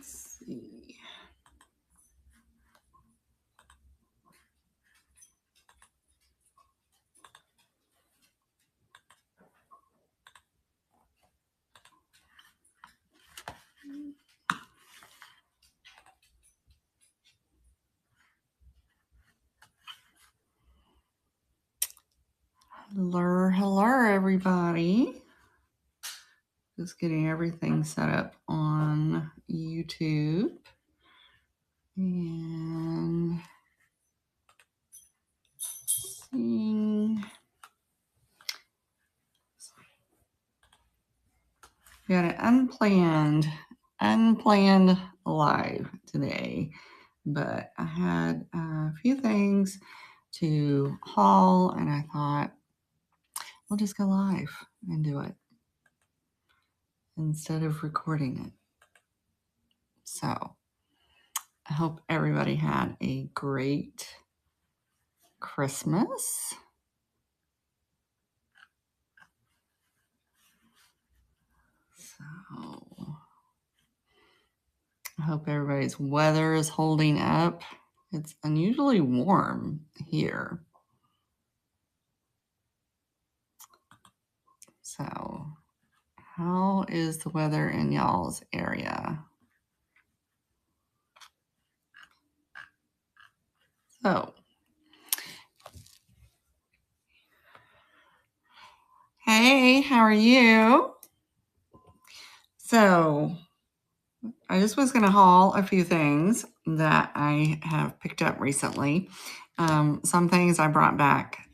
see. Hello, everybody. Just getting everything set up on YouTube. And seeing. We got an unplanned live today, but I had a few things to haul, and I thought we'll just go live and do it instead of recording it. So I hope everybody had a great Christmas. So I hope everybody's weather is holding up. It's unusually warm here. So how is the weather in y'all's area? So, hey, how are you? So, I just was going to haul a few things that I have picked up recently. Some things I brought back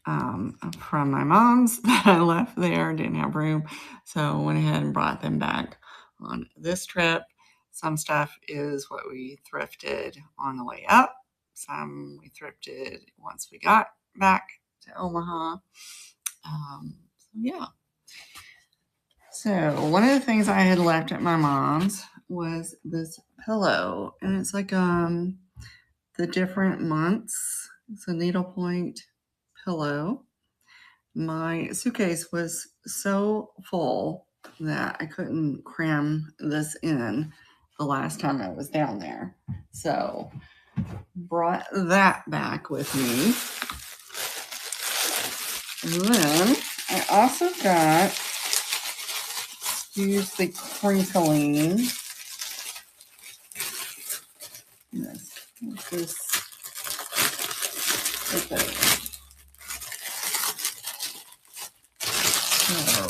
from my mom's that I left there, didn't have room. So I went ahead and brought them back on this trip. Some stuff is what we thrifted on the way up. Some we thrifted once we got back to Omaha. Yeah. So one of the things I had left at my mom's was this pillow, and it's like the different months. It's a needlepoint pillow. My suitcase was so full that I couldn't cram this in the last time I was down there. So brought that back with me. And then I also got, use the crinkling. This okay. So,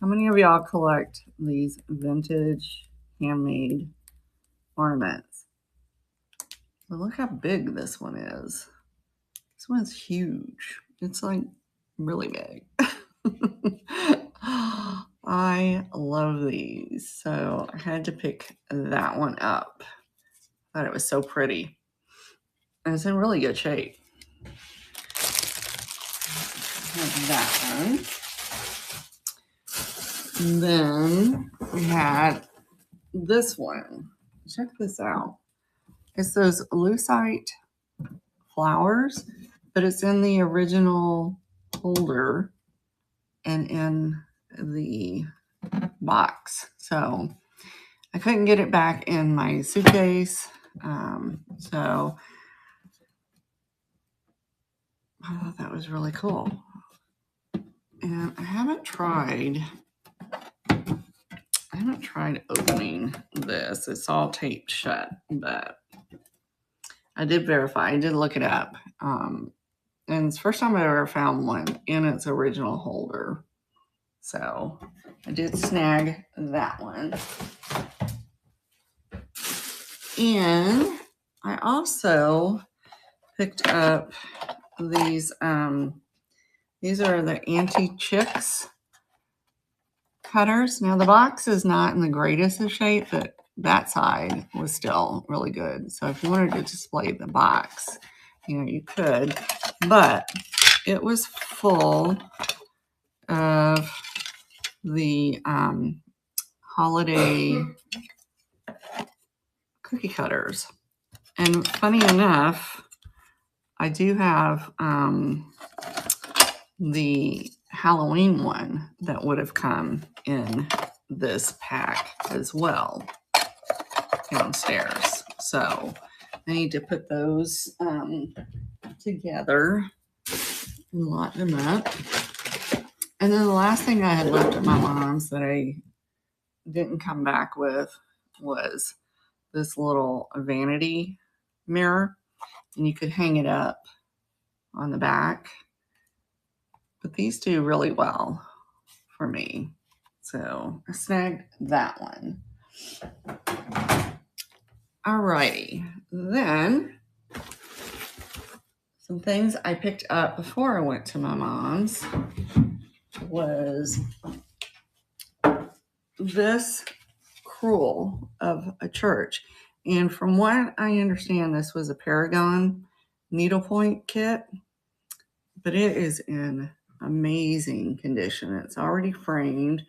how many of y'all collect these vintage handmade ornaments? Well, look how big this one is. This one's huge. It's like really big. I love these. So I had to pick that one up. I thought it was so pretty. And it's in really good shape. That one. And then we had this one. Check this out. It's those lucite flowers, but it's in the original holder and in the box. So I couldn't get it back in my suitcase. So I thought that was really cool. And I haven't tried opening this. It's all taped shut, but I did verify. I did look it up. And it's the first time I ever found one in its original holder. So I did snag that one. And I also picked up these. These are the anti-chicks cutters. Now the box is not in the greatest of shape, but that side was still really good. So if you wanted to display the box, you could. But it was full of the holiday cookie cutters. And funny enough, I do have the Halloween one that would have come in this pack as well. downstairs. So I need to put those together and lock them up. And then the last thing I had left at my mom's that I didn't come back with was this little vanity mirror, and you could hang it up on the back. But these do really well for me. So I snagged that one. Alrighty. Then some things I picked up before I went to my mom's was this crewel of a church. And from what I understand, this was a Paragon needlepoint kit, but it is in amazing condition. It's already framed.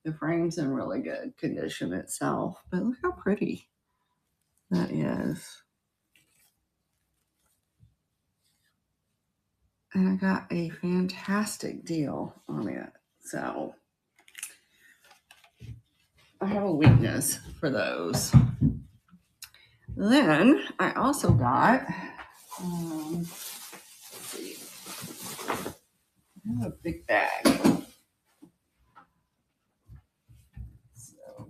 The frame's in really good condition itself, but look how pretty that is. And I got a fantastic deal on it. So I have a weakness for those. Then I also got, let's see, I have a big bag. So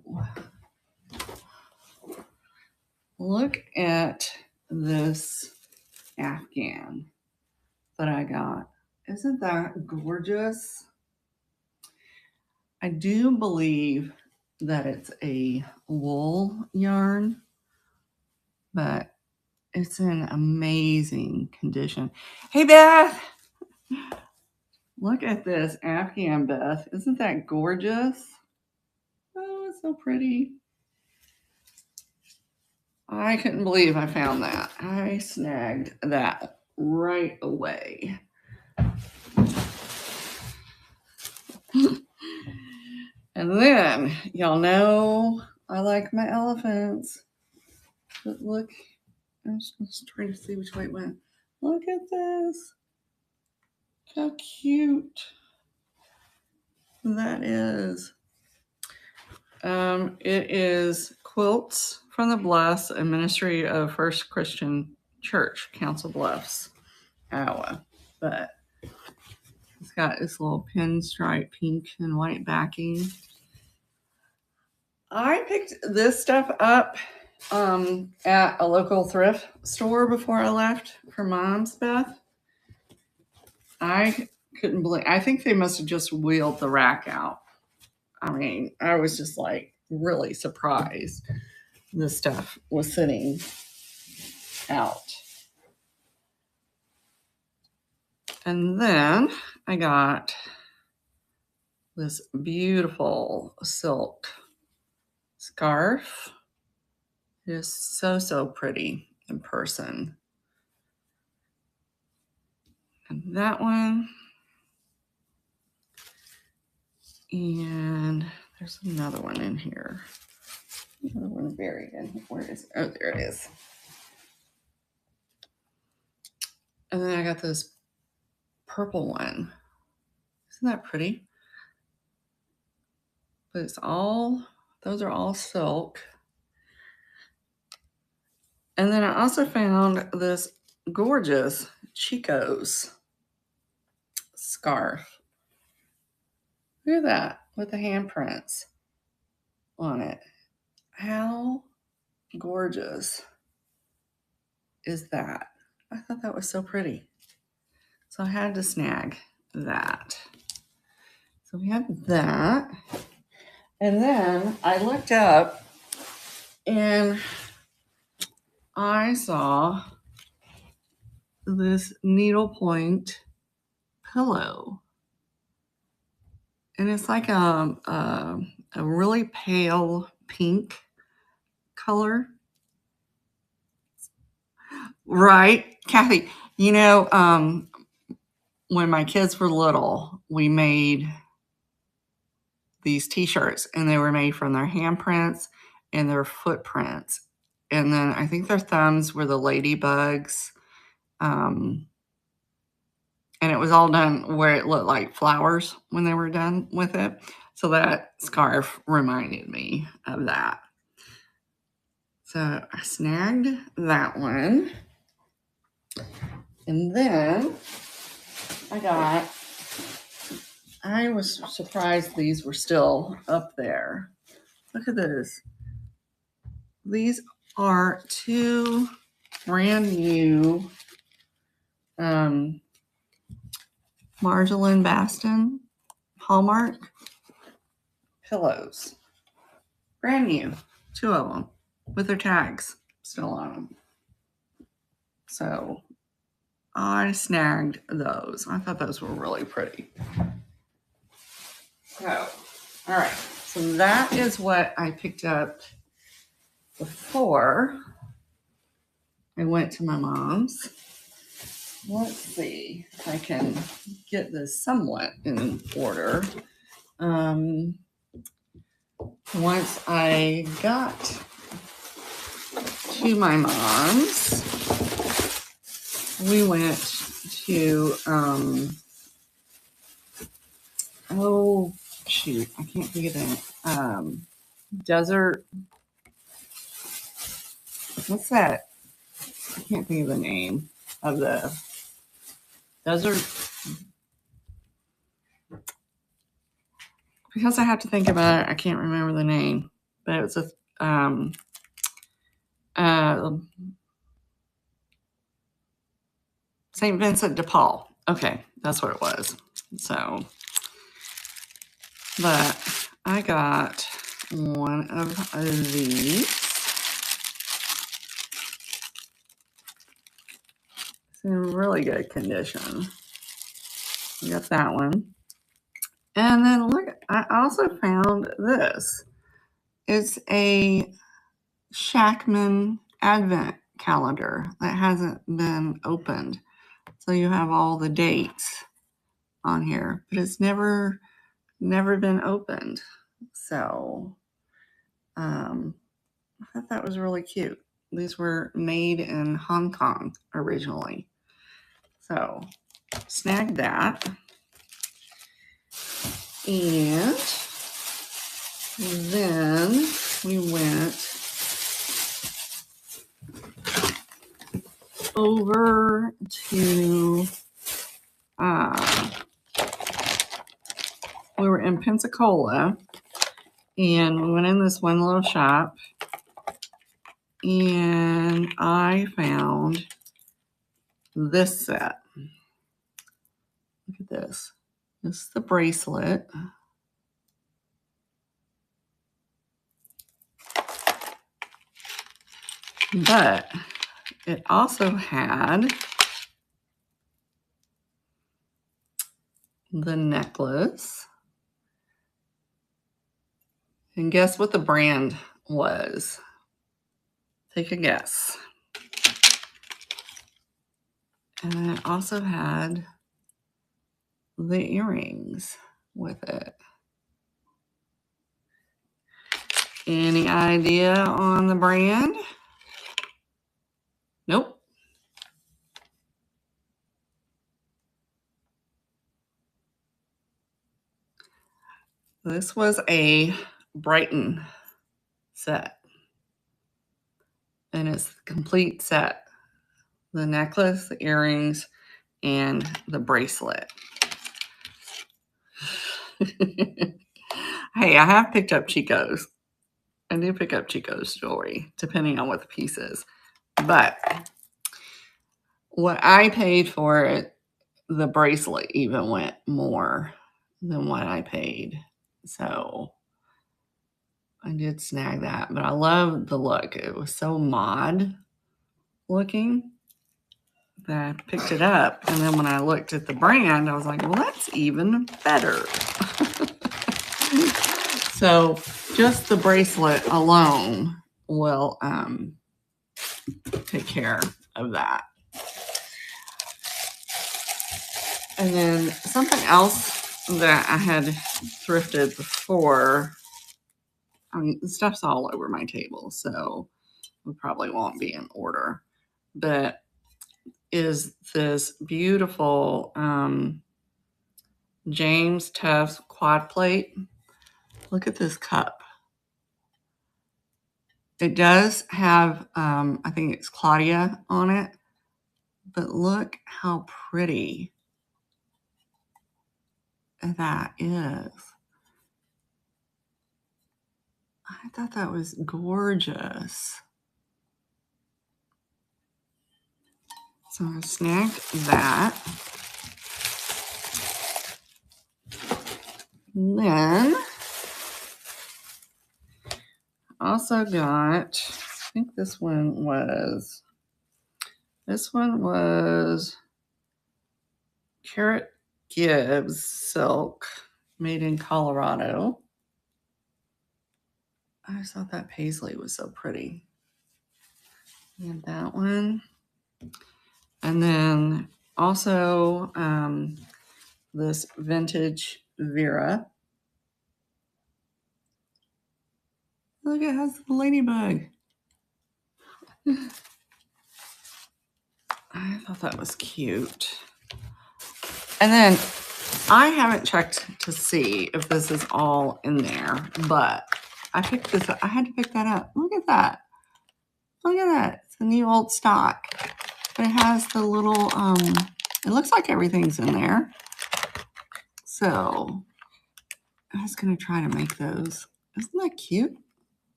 look at this Afghan that I got. Isn't that gorgeous? I do believe that it's a wool yarn, but it's in amazing condition. Hey, Beth, look at this Afghan, Beth. Isn't that gorgeous? Oh, it's so pretty. I couldn't believe I found that. I snagged that right away. And then, y'all know I like my elephants. But look, I'm just trying to see which way it went. Look at this. How cute that is. It is Quilts from the Bluffs, a ministry of First Christian Church, Council Bluffs, Iowa. But it's got this little pinstripe pink and white backing. I picked this stuff up at a local thrift store before I left for Mom's, Beth. I couldn't believe, I think they must have just wheeled the rack out. I mean, I was just like really surprised this stuff was sitting out. And then I got this beautiful silk scarf. It is so, so pretty in person. And that one. And there's another one in here. Another one buried in here. Where is it? Oh, there it is. And then I got this purple one. Isn't that pretty? But it's all, those are all silk. And then I also found this gorgeous Chico's scarf. Look at that with the handprints on it. How gorgeous is that? I thought that was so pretty. So I had to snag that. So we have that. And then I looked up and I saw this needlepoint pillow. And it's like a really pale pink color. Right, Kathy, you know, when my kids were little, we made these t-shirts and they were made from their handprints and their footprints. And then I think their thumbs were the ladybugs. And it was all done where it looked like flowers when they were done with it. So that scarf reminded me of that. So I snagged that one. And then I was surprised these were still up there. Look at this. These are 2 brand new Marjolaine Baston Hallmark pillows. Brand new. 2 of them with their tags still on them. So I snagged those. I thought those were really pretty. So, all right. So that is what I picked up before I went to my mom's. Let's see if I can get this somewhat in order. Once I got to my mom's, we went to, oh shoot, I can't think of the desert. What's that? I can't think of the name of the desert. Because I have to think about it, I can't remember the name. But it was a St. Vincent de Paul. Okay, that's what it was. So, but I got one of these. It's in really good condition. I got that one. And then look, I also found this. It's a Shackman Advent calendar that hasn't been opened. So you have all the dates on here, but it's never been opened. So I thought that was really cute. These were made in Hong Kong originally. So snagged that. And then we went over to, we were in Pensacola, and we went in this one little shop, and I found this set. Look at this. This is the bracelet. But it also had the necklace. And guess what the brand was? Take a guess. And it also had the earrings with it. Any idea on the brand? Nope. This was a Brighton set. And it's the complete set. The necklace, the earrings, and the bracelet. Hey, I have picked up Chico's. I do pick up Chico's jewelry, depending on what the piece is. But what I paid for it, the bracelet even went more than what I paid. So I did snag that. But I love the look. It was so mod looking that I picked it up. And then when I looked at the brand, I was like, well, that's even better. So just the bracelet alone will take care of that. And then something else that I had thrifted before, I mean, the stuff's all over my table, so we probably won't be in order, but is this beautiful James Tufts quad plate. Look at this cup. It does have, I think it's Claudia on it, but look how pretty that is. I thought that was gorgeous. So I snagged that. And then also got, I think this one was Carrot Gibbs silk made in Colorado. I just thought that paisley was so pretty. And that one. And then also this vintage Vera. Look, it has the ladybug. I thought that was cute. And then I haven't checked to see if this is all in there, but I picked this up. I had to pick that up. Look at that. Look at that. It's a new old stock. But it has the little, it looks like everything's in there. So I was going to try to make those. Isn't that cute?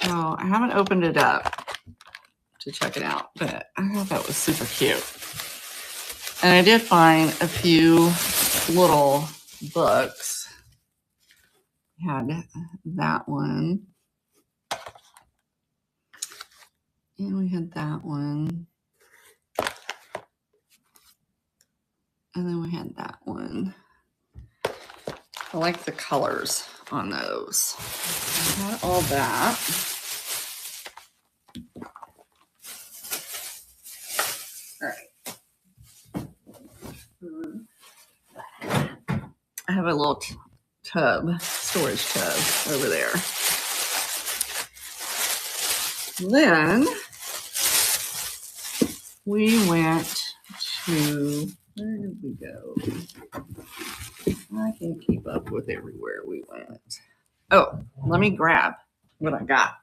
So I haven't opened it up to check it out, but I thought that was super cute. And I did find a few little books. We had that one. And we had that one. And then we had that one. I like the colors on those. I got all that. All right. I have a little storage tub over there. Then we went to, where did we go? I can't keep up with everywhere we went. Oh, let me grab what I got.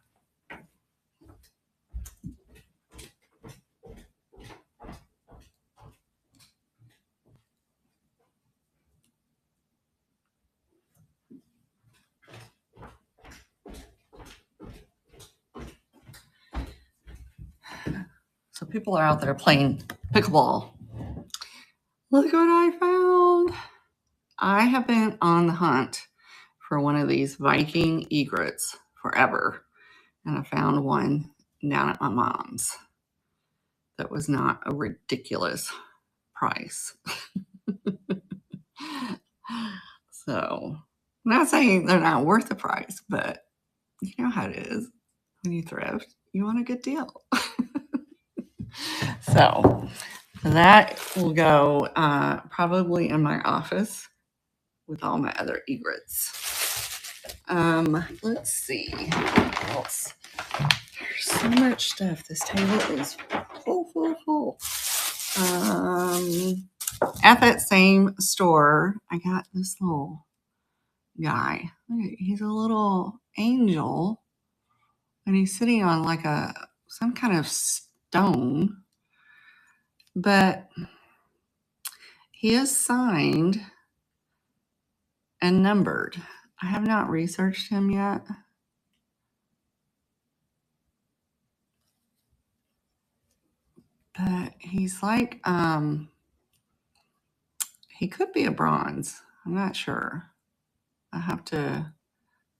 So people are out there playing pickleball. Look what I found. I have been on the hunt for one of these Viking egrets forever. And I found one down at my mom's that was not a ridiculous price. So I'm not saying they're not worth the price, but you know how it is. When you thrift, you want a good deal. So that will go probably in my office with all my other egrets. Let's see what else. There's so much stuff. This table is full. At that same store, I got this little guy. He's a little angel, and he's sitting on like some kind of stone, but he is signed and numbered. I have not researched him yet. But he's like, he could be a bronze. I'm not sure. I have to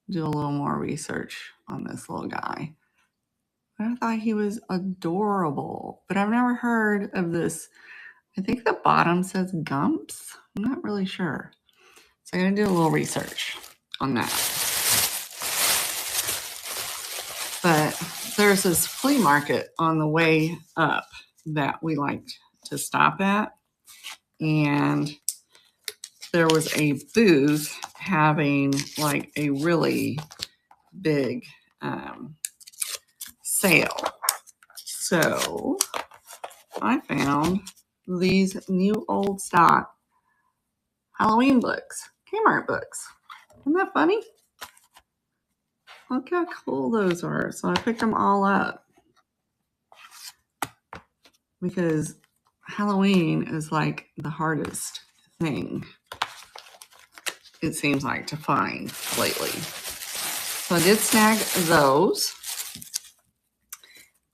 do a little more research on this little guy. But I thought he was adorable. But I've never heard of this. I think the bottom says Gumps. I'm not really sure. So I'm going to do a little research on that. But there's this flea market on the way up that we liked to stop at. And there was a booth having like a really big sale. So I found these new old stock Halloween books, Kmart books. Isn't that funny? Look how cool those are. So I picked them all up because Halloween is like the hardest thing, it seems like, to find lately. So I did snag those.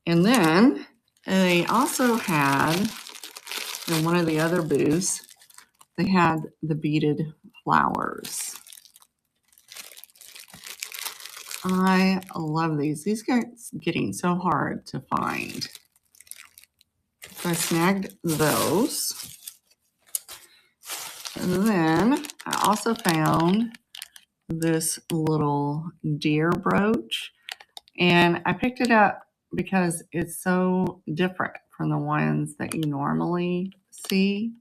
And then they also had, in one of the other booths, they had the beaded flowers. I love these. These guys are getting so hard to find. So I snagged those. And then I also found this little deer brooch. And I picked it up because it's so different from the ones that you normally see.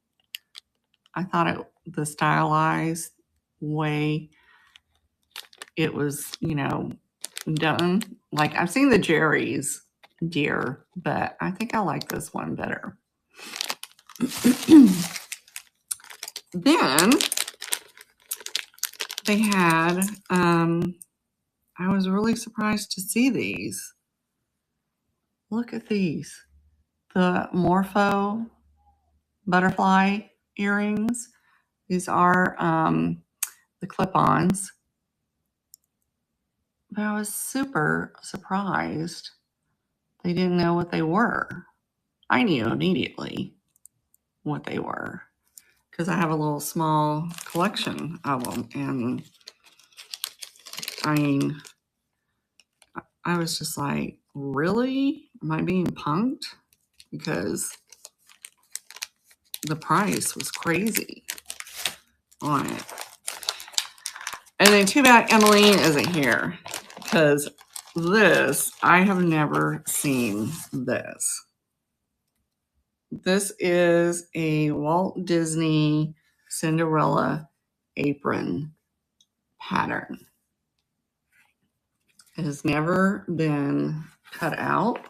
I thought the stylized way it was, done. Like, I've seen the Jerry's deer, but I think I like this one better. Then they had, I was really surprised to see these. Look at these. The Morpho butterfly earrings. These are the clip-ons. But I was super surprised they didn't know what they were. I knew immediately what they were because I have a little small collection of them. And I mean, I was just like, really? Am I being punked? Because the price was crazy on it. And then too bad Emmeline isn't here because this, I have never seen this. This is a Walt Disney Cinderella apron pattern. It has never been cut out.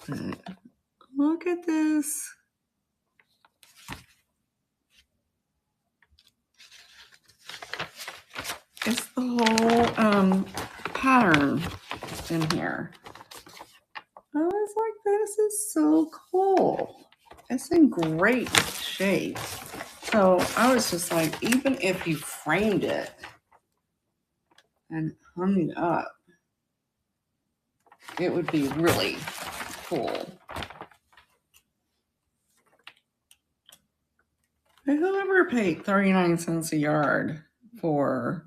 But look at this. It's the whole pattern in here. I was like, this is so cool. It's in great shape. So I was just like, even if you framed it and hung it up, it would be really cool. But whoever paid 39 cents a yard for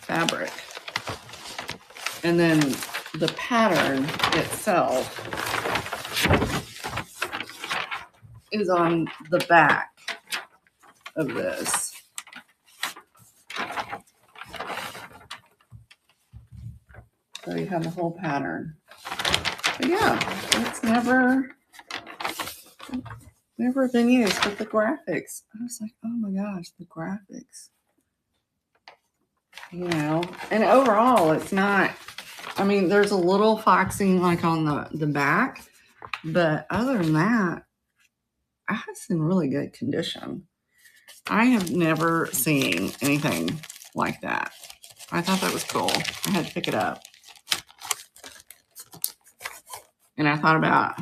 fabric, and then the pattern itself is on the back of this. So you have the whole pattern. But yeah, it's never been used. But the graphics, I was like, oh my gosh, the graphics. And overall, it's not, I mean, there's a little foxing like on the back, but other than that, it's in really good condition. I have never seen anything like that. I thought that was cool. I had to pick it up. And I thought about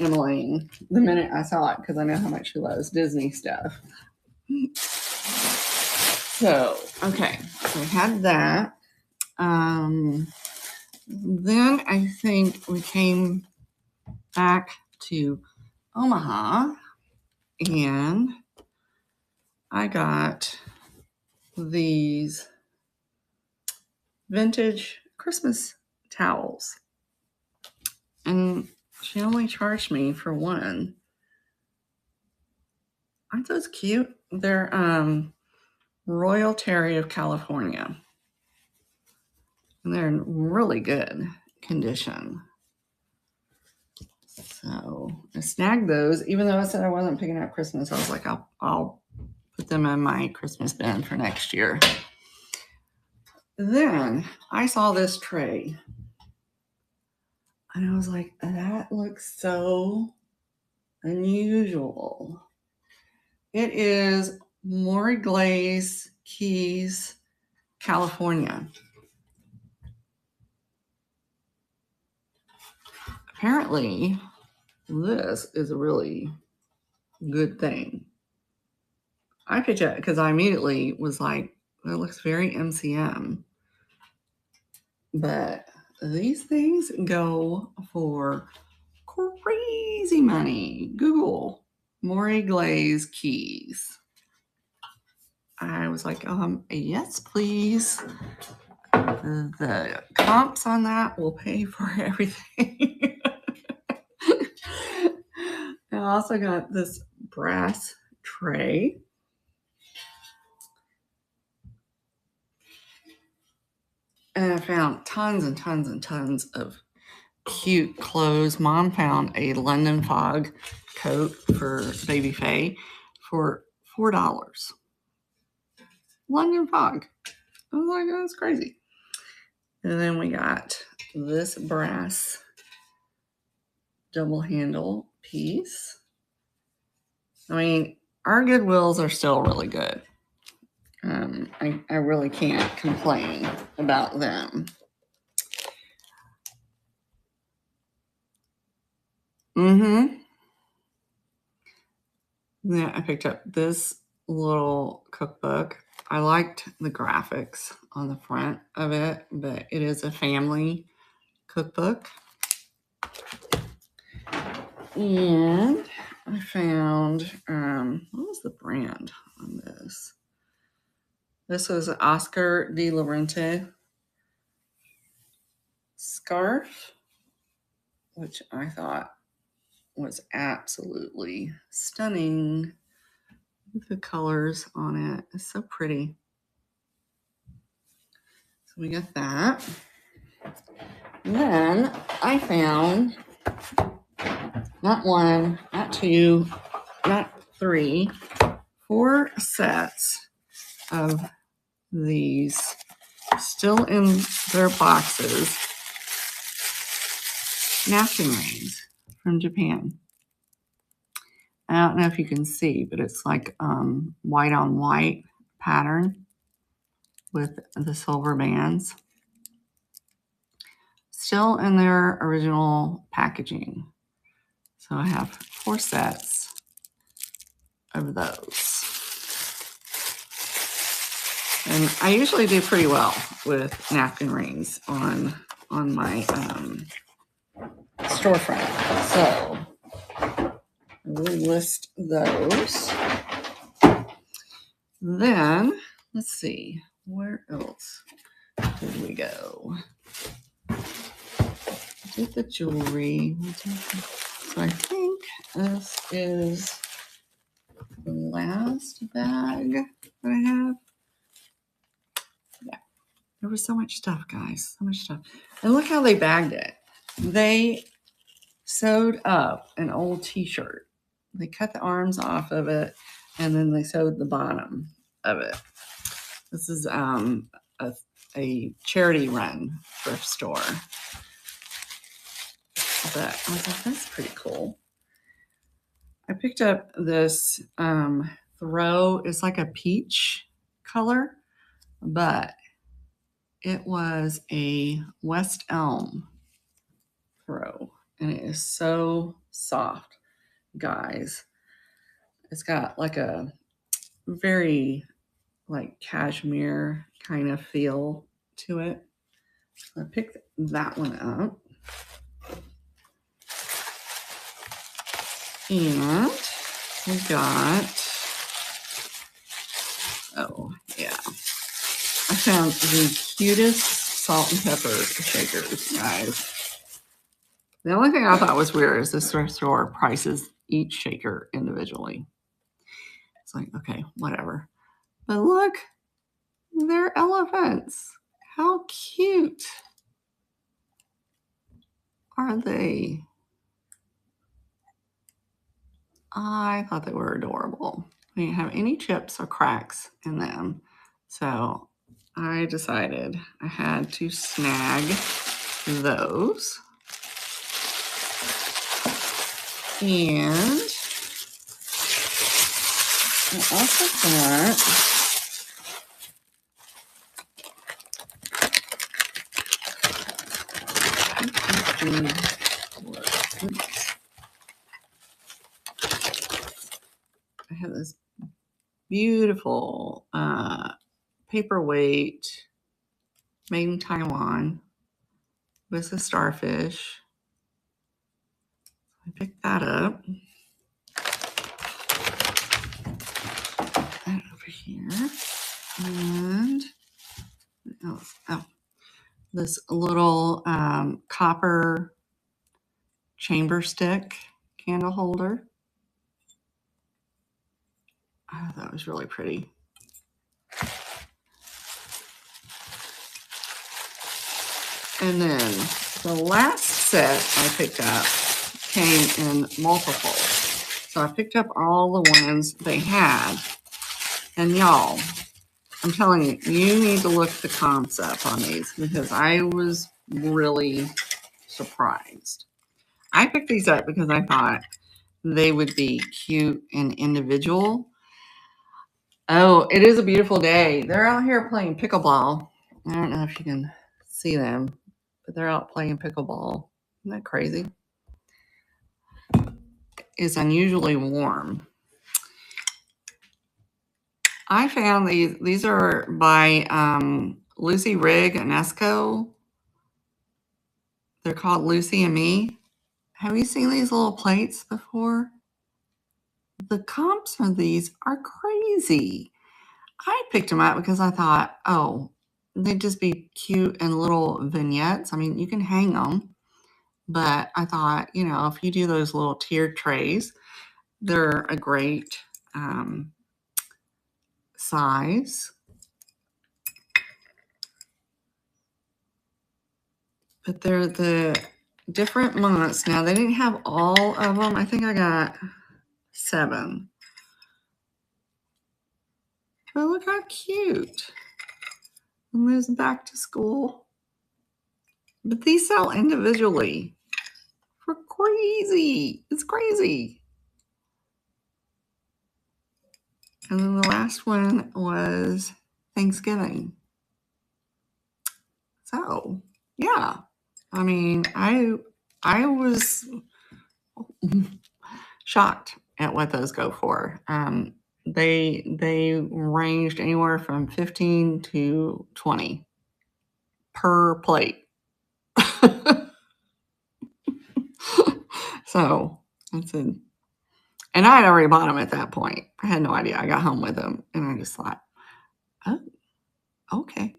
Emmeline the minute I saw it because I know how much she loves Disney stuff. So, okay. So we had that. Then I think we came back to Omaha and I got these vintage Christmas towels. And she only charged me for one. Aren't those cute? They're Royal Terry of California. And they're in really good condition. So I snagged those. Even though I said I wasn't picking out Christmas, I was like, I'll put them in my Christmas bin for next year. Then I saw this tray. And I was like, that looks so unusual. It is Maury Glaze, Keys, California. Apparently, this is a really good thing. I picked it because I immediately was like, it looks very MCM. But these things go for crazy money. Google Maury Glaze keys. I was like, yes, please. The comps on that will pay for everything. I also got this brass tray. And I found tons and tons and tons of cute clothes. Mom found a London Fog coat for baby Faye for $4. London Fog. I was like, that's crazy. And then we got this brass double handle piece. I mean, our Goodwills are still really good. I really can't complain about them. Then I picked up this little cookbook. I liked the graphics on the front of it, but it is a family cookbook. And I found, what was the brand on this? This was an Oscar de la Renta scarf, which I thought was absolutely stunning. The colors on it is so pretty. So we got that. And then I found not one, not two, not three, 4 sets of these still in their boxes napkin rings from Japan. I don't know if you can see, but it's like white on white pattern with the silver bands. Still in their original packaging. So I have 4 sets of those. And I usually do pretty well with napkin rings on my storefront. So we'll list those. Then, let's see, where else did we go? Did the jewelry. So I think this is the last bag that I have. Yeah, there was so much stuff, guys, so much stuff. And look how they bagged it. They sewed up an old t-shirt. They cut the arms off of it, and then they sewed the bottom of it. This is a charity run thrift store. But I was like, that's pretty cool. I picked up this throw. It's like a peach color, but it was a West Elm throw. And it is so soft, guys. It's got like a very like cashmere kind of feel to it. So I picked that one up. And we got, oh yeah, I found the cutest salt and pepper shakers, guys. The only thing I thought was weird is this thrift store prices each shaker individually. It's like, okay, whatever. But look, they're elephants. How cute are they? I thought they were adorable. They didn't have any chips or cracks in them. So I decided I had to snag those. And I also got I have this beautiful paperweight made in Taiwan with a starfish. I picked that up. Put that over here. And this little copper chamber stick candle holder. Oh, that was really pretty. And then the last set I picked up came in multiples. So I picked up all the ones they had. And y'all, I'm telling you, you need to look at the concept on these because I was really surprised. I picked these up because I thought they would be cute and individual. Oh, it is a beautiful day. They're out here playing pickleball. I don't know if you can see them, but they're out playing pickleball. Isn't that crazy? It's unusually warm. I found these are by Lucy Rigg and Esco. They're called Lucy and Me. Have you seen these little plates before? The comps on these are crazy. I picked them up because I thought, oh, they'd just be cute and little vignettes. I mean, you can hang them, but I thought, if you do those little tiered trays, they're a great size. But they're the different months. Now, they didn't have all of them. I think I got 7. But look how cute. And there's back to school. But these sell individually for crazy. It's crazy. And then the last one was Thanksgiving. So, yeah. I mean, I was shocked at what those go for. They ranged anywhere from 15 to 20 per plate. So that's it. And I had already bought them at that point. I had no idea. I got home with them and I just thought, oh, okay.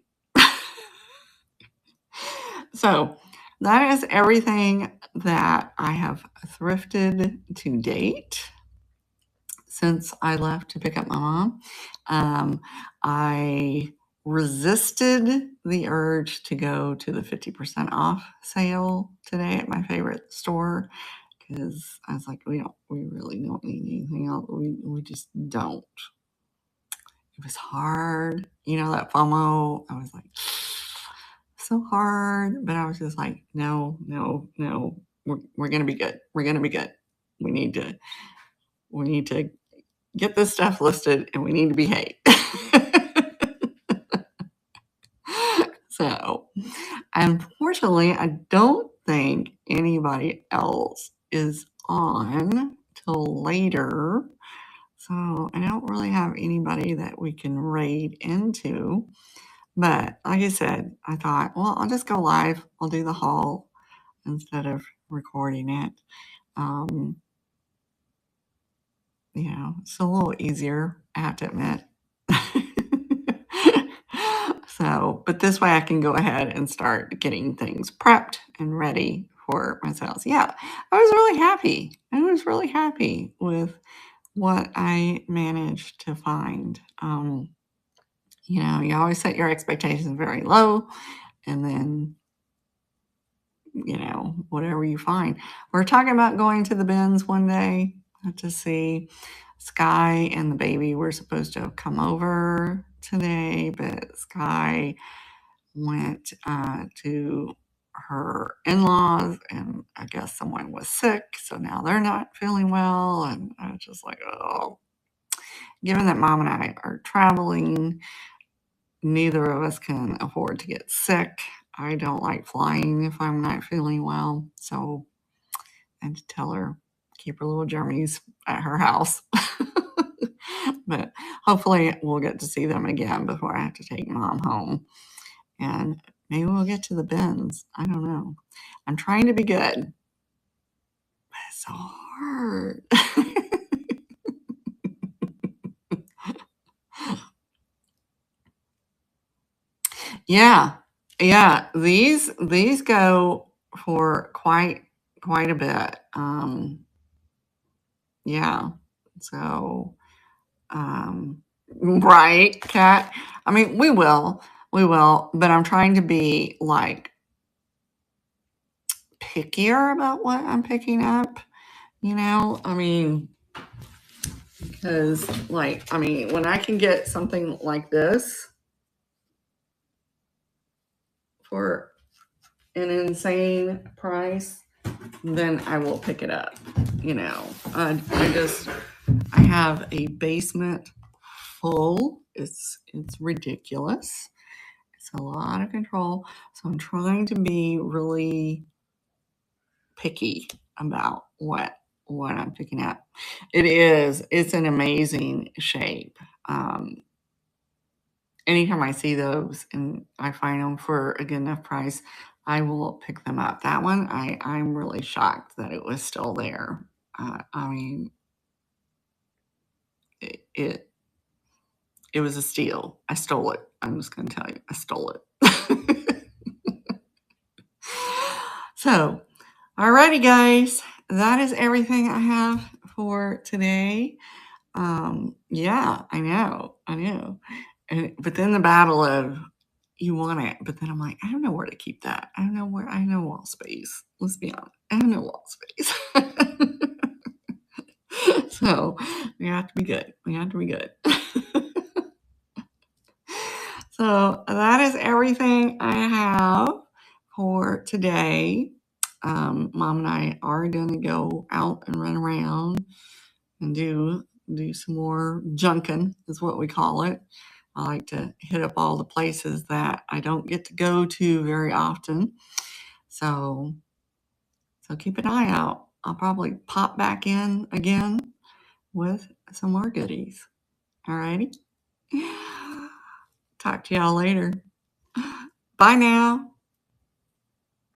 So that is everything that I have thrifted to date since I left to pick up my mom. I resisted the urge to go to the 50% off sale today at my favorite store because I was like, we really don't need anything else. We just don't. It was hard. That FOMO. I was like, so hard, but I was just like, no. We're gonna be good. We're gonna be good. We need to get this stuff listed and we need to behave. So, unfortunately, I don't think anybody else is on till later. So, I don't really have anybody that we can raid into. But like I said, I thought, well, I'll just go live. I'll do the haul instead of recording it. It's a little easier, I have to admit. So, but this way I can go ahead and start getting things prepped and ready for my sales. Yeah, I was really happy. I was really happy with what I managed to find. You always set your expectations very low and then, whatever you find. We're talking about going to the bins one day to see Sky and the baby were supposed to have come over today, but Sky went to her in-laws and I guess someone was sick. So now they're not feeling well. And I was just like, oh, given that mom and I are traveling, neither of us can afford to get sick. I don't like flying if I'm not feeling well. So I had to tell her, keep her little germies at her house. But hopefully we'll get to see them again before I have to take mom home. And maybe we'll get to the bins. I don't know. I'm trying to be good, but it's so hard. Yeah. Yeah. These go for quite a bit. Yeah. So right, cat. I mean, we will, but I'm trying to be like pickier about what I'm picking up. I mean, because like, I mean, when I can get something like this for an insane price, then I will pick it up. I have a basement full. It's ridiculous. It's a lot of control. So I'm trying to be really picky about what I'm picking up. It's an amazing shape. Um, Anytime I see those and I find them for a good enough price, I will pick them up. That one, I'm really shocked that it was still there. I mean, it, it it was a steal. I stole it. I'm just going to tell you, I stole it. So, alrighty, guys, that is everything I have for today. Yeah, I know. But then the battle of you want it, but then I'm like, I don't know where to keep that. I don't know where. I have no wall space. Let's be honest. I have no wall space. So we have to be good. We have to be good. So that is everything I have for today. Mom and I are going to go out and run around and do some more junking, is what we call it. I like to hit up all the places that I don't get to go to very often. So keep an eye out. I'll probably pop back in again with some more goodies. Alrighty. Talk to y'all later. Bye now.